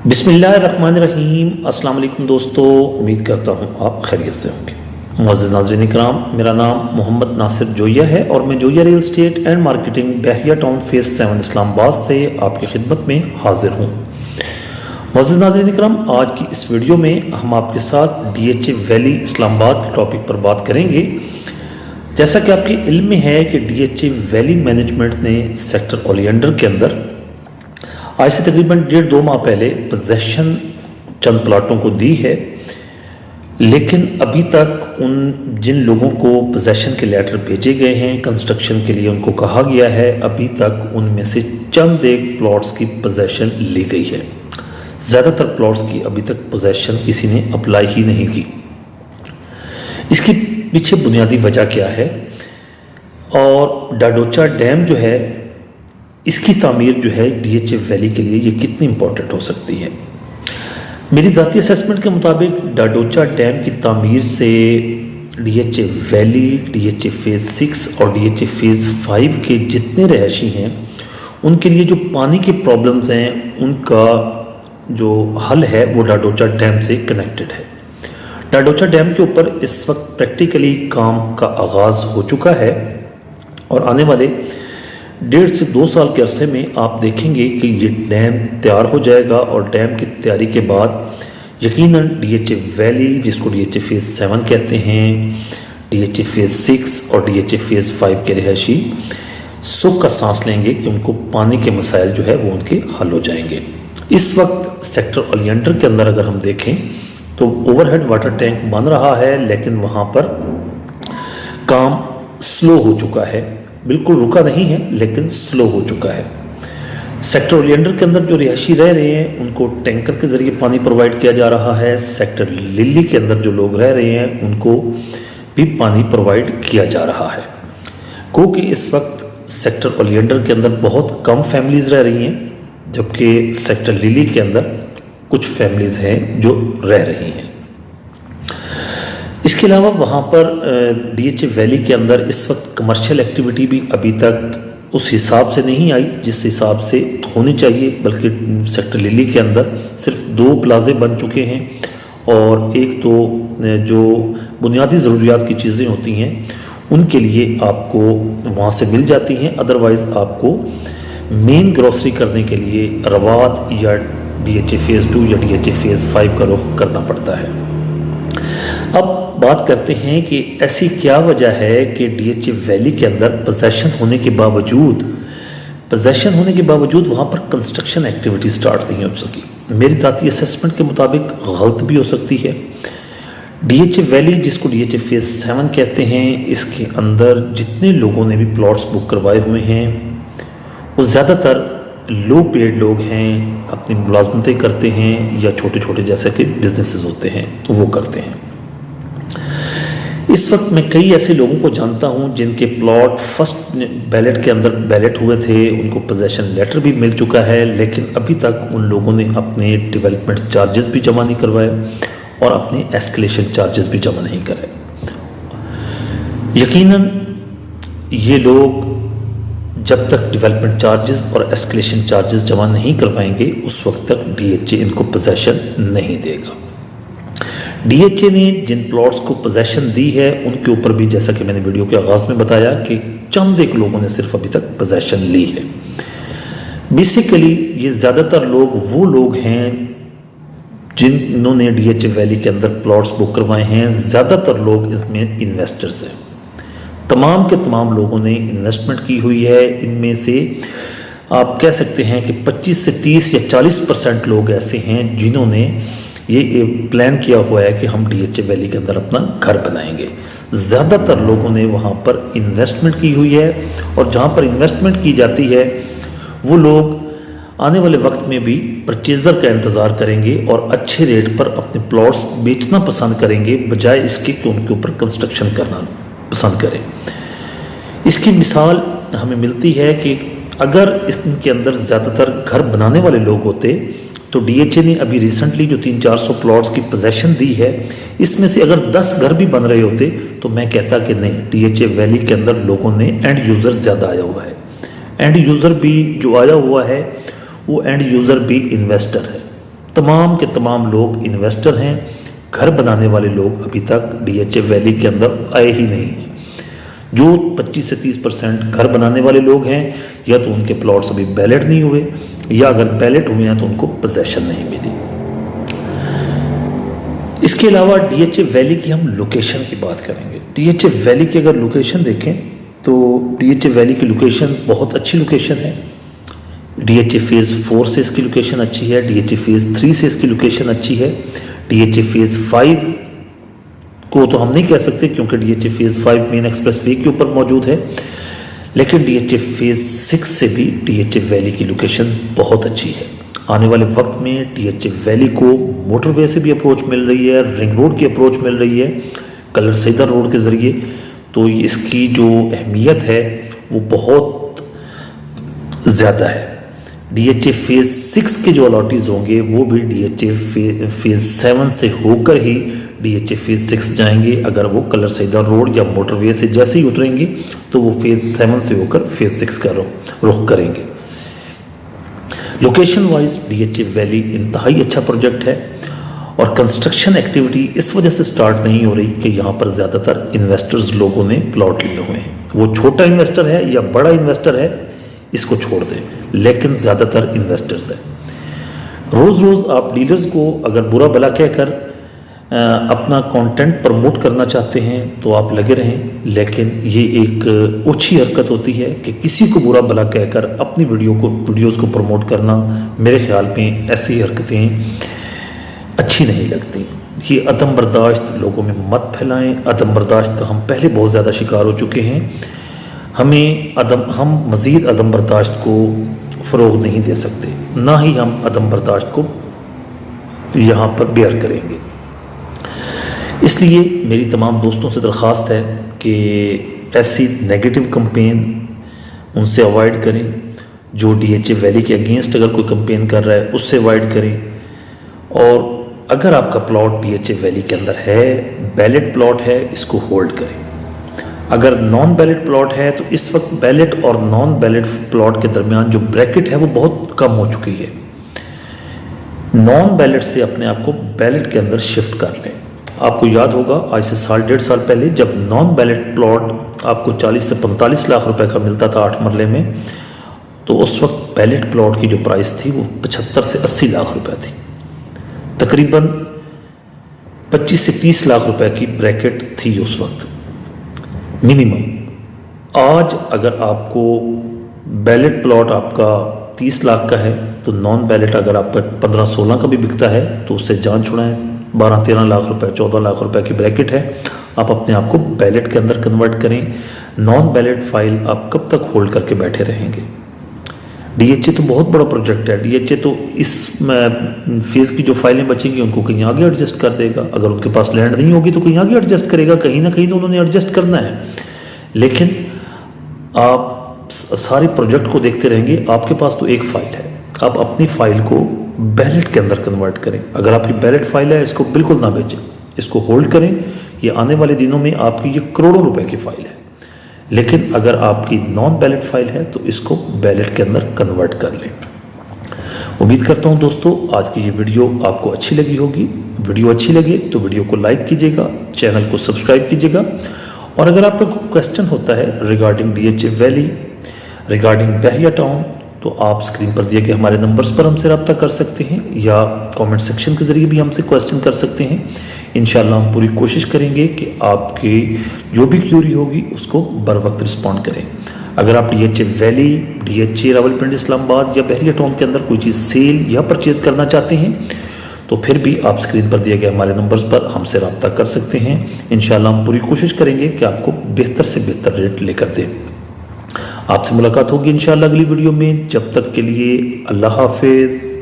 बिस्मिल्लाहिर्रहमानिर्रहीम। अस्सलाम वालेकुम दोस्तों, उम्मीद करता हूँ आप खैरियत से होंगे। मुअज़्ज़िज़ नाज़रीन इकराम, मेरा नाम मोहम्मद नासिर जोया है और मैं Zoya real estate and marketing Bahria town phase 7 Islamabad से आपकी खिदमत में हाजिर हूँ। मुअज़्ज़िज़ नाज़रीन इकराम, आज की इस वीडियो में हम आपके साथ DHA वैली इस्लामाबाद के टॉपिक पर बात करेंगे। जैसा कि आपके इल्म में है कि DHA वैली मैनेजमेंट ने सेक्टर ओलियंडर के अंदर आज से तकरीबन 1.5-2 माह पहले पोजेशन चंद प्लाटों को दी है, लेकिन अभी तक उन जिन लोगों को पोजेशन के लेटर भेजे गए हैं कंस्ट्रक्शन के लिए, उनको कहा गया है, अभी तक उनमें से चंद एक प्लॉट्स की पोजेशन ली गई है। ज़्यादातर प्लॉट्स की अभी तक पोजेशन किसी ने अप्लाई ही नहीं की। इसके पीछे बुनियादी वजह क्या है और डाडोचा डैम जो है, इसकी तामीर जो है DHA वैली के लिए ये कितनी इम्पोर्टेंट हो सकती है। मेरी ज़ाती असेसमेंट के मुताबिक डाडोचा डैम की तामीर से DHA वैली, DHA फेज़ 6 और DHA फेज़ 5 के जितने रहायशी हैं उनके लिए जो पानी की प्रॉब्लम्स हैं उनका जो हल है वो डाडोचा डैम से कनेक्टेड है। डाडोचा डैम के ऊपर इस वक्त प्रैक्टिकली काम का आगाज़ हो चुका है और आने वाले 1.5 से 2 साल के अरसे में आप देखेंगे कि ये डैम तैयार हो जाएगा और डैम की तैयारी के बाद यकीनन DHA वैली, जिसको DHA फेज़ 7 कहते हैं, DHA फेज़ 6 और DHA फेज़ 5 के रहायशी सुख का सांस लेंगे कि उनको पानी के मसाइल जो है वो उनके हल हो जाएंगे। इस वक्त सेक्टर ओलियंडर के अंदर अगर हम देखें तो ओवरहेड वाटर टैंक बन रहा है, लेकिन वहाँ पर काम स्लो हो चुका है। बिल्कुल रुका नहीं है, लेकिन स्लो हो चुका है। सेक्टर ओलियंडर के अंदर जो रिहायशी रह रहे हैं उनको टैंकर के ज़रिए पानी प्रोवाइड किया जा रहा है। सेक्टर लिली के अंदर जो लोग रह रहे हैं उनको भी पानी प्रोवाइड किया जा रहा है, क्योंकि इस वक्त सेक्टर ओलियंडर के अंदर बहुत कम फैमिलीज़ रह रही हैं, जबकि सेक्टर लिली के अंदर कुछ फैमिलीज़ हैं जो रह रही हैं। इसके अलावा वहाँ पर DHA वैली के अंदर इस वक्त कमर्शियल एक्टिविटी भी अभी तक उस हिसाब से नहीं आई जिस हिसाब से होनी चाहिए, बल्कि सेक्टर लिली के अंदर सिर्फ 2 प्लाजे बन चुके हैं और एक तो जो बुनियादी ज़रूरियात की चीज़ें होती हैं उनके लिए आपको वहाँ से मिल जाती हैं। अदरवाइज़ आपको मेन ग्रॉसरी करने के लिए रवात या DHA फेज़ 2 या DHA फेज़ 5 का रुख करना पड़ता है। अब बात करते हैं कि ऐसी क्या वजह है कि DHA वैली के अंदर पोजेशन होने के बावजूद वहाँ पर कंस्ट्रक्शन एक्टिविटी स्टार्ट नहीं हो सकी। मेरी ज़ाती असेसमेंट के मुताबिक गलत भी हो सकती है। DHA वैली, जिसको DHA फेज़ 7 कहते हैं, इसके अंदर जितने लोगों ने भी प्लॉट्स बुक करवाए हुए हैं वो ज़्यादातर लो पेड लोग हैं, अपनी मुलाजमतें करते हैं या छोटे छोटे जैसे कि बिजनेसेस होते हैं वो करते हैं। इस वक्त मैं कई ऐसे लोगों को जानता हूं जिनके प्लॉट फर्स्ट बैलेट के अंदर बैलेट हुए थे, उनको पोजेशन लेटर भी मिल चुका है, लेकिन अभी तक उन लोगों ने अपने डेवलपमेंट चार्जेस भी जमा नहीं करवाए और अपने एस्केलेशन चार्जेस भी जमा नहीं कराए। यकीनन ये लोग जब तक डेवलपमेंट चार्जेस और एस्केलेशन चार्जेस जमा नहीं करवाएंगे उस वक्त तक DHA इनको पोजेशन नहीं देगा। DHA ने जिन प्लॉट्स को पोजेशन दी है उनके ऊपर भी, जैसा कि मैंने वीडियो के आगाज़ में बताया, कि चंद एक लोगों ने सिर्फ अभी तक पोजेशन ली है। बेसिकली ये ज़्यादातर लोग वो लोग हैं जिन्होंने DHA वैली के अंदर प्लॉट्स बुक करवाए हैं। ज़्यादातर लोग इसमें इन्वेस्टर्स हैं। तमाम के तमाम लोगों ने इन्वेस्टमेंट की हुई है। इनमें से आप कह सकते हैं कि 25 से 30 या 40% लोग ऐसे हैं जिन्होंने ये प्लान किया हुआ है कि हम DHA वैली के अंदर अपना घर बनाएंगे। ज़्यादातर लोगों ने वहाँ पर इन्वेस्टमेंट की हुई है और जहाँ पर इन्वेस्टमेंट की जाती है वो लोग आने वाले वक्त में भी परचेज़र का इंतज़ार करेंगे और अच्छे रेट पर अपने प्लॉट्स बेचना पसंद करेंगे, बजाय इसके कि उनके ऊपर कंस्ट्रक्शन करना पसंद करें। इसकी मिसाल हमें मिलती है कि अगर इसके अंदर ज़्यादातर घर बनाने वाले लोग होते तो DHA ने अभी रिसेंटली जो 300-400 प्लॉट्स की पोजेशन दी है, इसमें से अगर 10 घर भी बन रहे होते तो मैं कहता कि नहीं, DHA वैली के अंदर लोगों ने एंड यूज़र ज़्यादा आया हुआ है। एंड यूज़र भी जो आया हुआ है वो एंड यूज़र भी इन्वेस्टर है। तमाम के तमाम लोग इन्वेस्टर हैं, घर बनाने वाले लोग अभी तक डीएचए वैली के अंदर आए ही नहीं हैं। जो 25 से 30% घर बनाने वाले लोग हैं, या तो उनके प्लॉट्स अभी बैलेट नहीं हुए, या अगर बैलेट हुए हैं तो उनको पोजेशन नहीं मिली। इसके अलावा डीएचए वैली की हम लोकेशन की बात करेंगे। डीएचए वैली की अगर लोकेशन देखें तो डीएचए वैली की लोकेशन बहुत अच्छी लोकेशन है। डीएचए फेज़ 4 से इसकी लोकेशन अच्छी है, डीएचए फेज़ 3 से इसकी लोकेशन अच्छी है, डीएचए फेज़ 5 को तो हम नहीं कह सकते क्योंकि डीएचए फेज़ 5 मेन एक्सप्रेसवे के ऊपर मौजूद है, लेकिन डीएचए फेज़ 6 से भी डीएचए वैली की लोकेशन बहुत अच्छी है। आने वाले वक्त में डीएचए वैली को मोटरवे से भी अप्रोच मिल रही है, रिंग रोड की अप्रोच मिल रही है कलर सैदर रोड के ज़रिए, तो इसकी जो अहमियत है वो बहुत ज़्यादा है। डीएचए फेज़ 6 के जो अलॉटीज़ होंगे वो भी डीएचए फेज़ 7 से होकर ही डीएचए फेज़ 6 जाएंगे। अगर वो कलर सैदर रोड या मोटरवे से जैसे ही उतरेंगे तो वो फेज़ 7 से होकर फेज़ 6 का रुख करेंगे। लोकेशन वाइज डीएचए वैली इंतहाई अच्छा प्रोजेक्ट है और कंस्ट्रक्शन एक्टिविटी इस वजह से स्टार्ट नहीं हो रही कि यहाँ पर ज़्यादातर इन्वेस्टर्स लोगों ने प्लॉट लिए हुए हैं। वो छोटा इन्वेस्टर है या बड़ा इन्वेस्टर है इसको छोड़ दें, लेकिन ज़्यादातर इन्वेस्टर्स है। रोज़ रोज़ आप डीलर्स को अगर बुरा भला कहकर अपना कंटेंट प्रमोट करना चाहते हैं तो आप लगे रहें, लेकिन ये एक ओछी हरकत होती है कि किसी को बुरा भला कहकर अपनी वीडियोज़ को प्रमोट करना। मेरे ख्याल में ऐसी हरकतें अच्छी नहीं लगती। ये अदम बर्दाश्त लोगों में मत फैलाएं। अदम बर्दाश्त का हम पहले बहुत ज़्यादा शिकार हो चुके हैं। हम मज़ीद अदम बर्दाश्त को फ़रोग़ नहीं दे सकते, ना ही हम अदम बर्दाश्त को यहाँ पर बेयर करेंगे। इसलिए मेरी तमाम दोस्तों से दरख्वास्त है कि ऐसी नेगेटिव कंपेन उनसे अवॉइड करें। जो डीएचए वैली के अगेंस्ट अगर कोई कंपेन कर रहा है उससे अवॉइड करें। और अगर आपका प्लॉट डीएचए वैली के अंदर है, बैलेट प्लॉट है, इसको होल्ड करें। अगर नॉन बैलेट प्लॉट है तो इस वक्त बैलेट और नॉन बैलेट प्लॉट के दरमियान जो ब्रैकेट है वो बहुत कम हो चुकी है। नॉन बैलेट से अपने आप को बैलेट के अंदर शिफ्ट कर लें। आपको याद होगा आज से साल 1.5 साल पहले जब नॉन बैलेट प्लॉट आपको 40 से 45 लाख रुपए का मिलता था 8 मरले में, तो उस वक्त बैलेट प्लॉट की जो प्राइस थी वो 75 से 80 लाख रुपए थी। तकरीबन 25 से 30 लाख रुपए की ब्रैकेट थी उस वक्त मिनिमम। आज अगर आपको बैलेट प्लॉट आपका 30 लाख का है तो नॉन बैलेट अगर आपका 15-16 का भी बिकता है तो उससे जान छुड़ाएं। 12-13 लाख रुपए 14 लाख रुपए की ब्रैकेट है। आप अपने आप को बैलेट के अंदर कन्वर्ट करें। नॉन बैलेट फाइल आप कब तक होल्ड करके बैठे रहेंगे। डीएचए तो बहुत बड़ा प्रोजेक्ट है। डीएचए तो इस फेज़ की जो फाइलें बचेंगी उनको कहीं आगे एडजस्ट कर देगा। अगर उनके पास लैंड नहीं होगी तो कहीं आगे एडजस्ट करेगा। कहीं ना कहीं तो उन्होंने एडजस्ट करना है। लेकिन आप सारे प्रोजेक्ट को देखते रहेंगे। आपके पास तो एक फाइल है, आप अपनी फाइल को बैलेट के अंदर कन्वर्ट करें। अगर आपकी बैलेट फाइल है इसको बिल्कुल ना बेचें, इसको होल्ड करें। ये आने वाले दिनों में आपकी ये करोड़ों रुपए की फाइल है। लेकिन अगर आपकी नॉन बैलेट फाइल है तो इसको बैलेट के अंदर कन्वर्ट कर लें। उम्मीद करता हूं दोस्तों आज की ये वीडियो आपको अच्छी लगी होगी। वीडियो अच्छी लगे तो वीडियो को लाइक कीजिएगा, चैनल को सब्सक्राइब कीजिएगा। और अगर आपका कोई क्वेश्चन होता है रिगार्डिंग डीएचए वैली, रिगार्डिंग बहरिया टाउन, तो आप स्क्रीन पर दिए गए हमारे नंबर्स पर हमसे रब्ता कर सकते हैं या कमेंट सेक्शन के ज़रिए भी हमसे क्वेश्चन कर सकते हैं। इंशाल्लाह हम पूरी कोशिश करेंगे कि आपकी जो भी क्यूरी होगी उसको बर वक्त रिस्पॉन्ड करें। अगर आप DHA valley, DHA Rawalpindi Islamabad या बहरिया टाउन के अंदर कोई चीज़ सेल या परचेज करना चाहते हैं तो फिर भी आप स्क्रीन पर दिए गए हमारे नंबर्स पर हमसे रब्ता कर सकते हैं। इंशाल्लाह हम पूरी कोशिश करेंगे कि आपको बेहतर से बेहतर रेट लेकर दें। आपसे मुलाकात होगी इंशाल्लाह अगली वीडियो में। जब तक के लिए अल्लाह हाफिज़।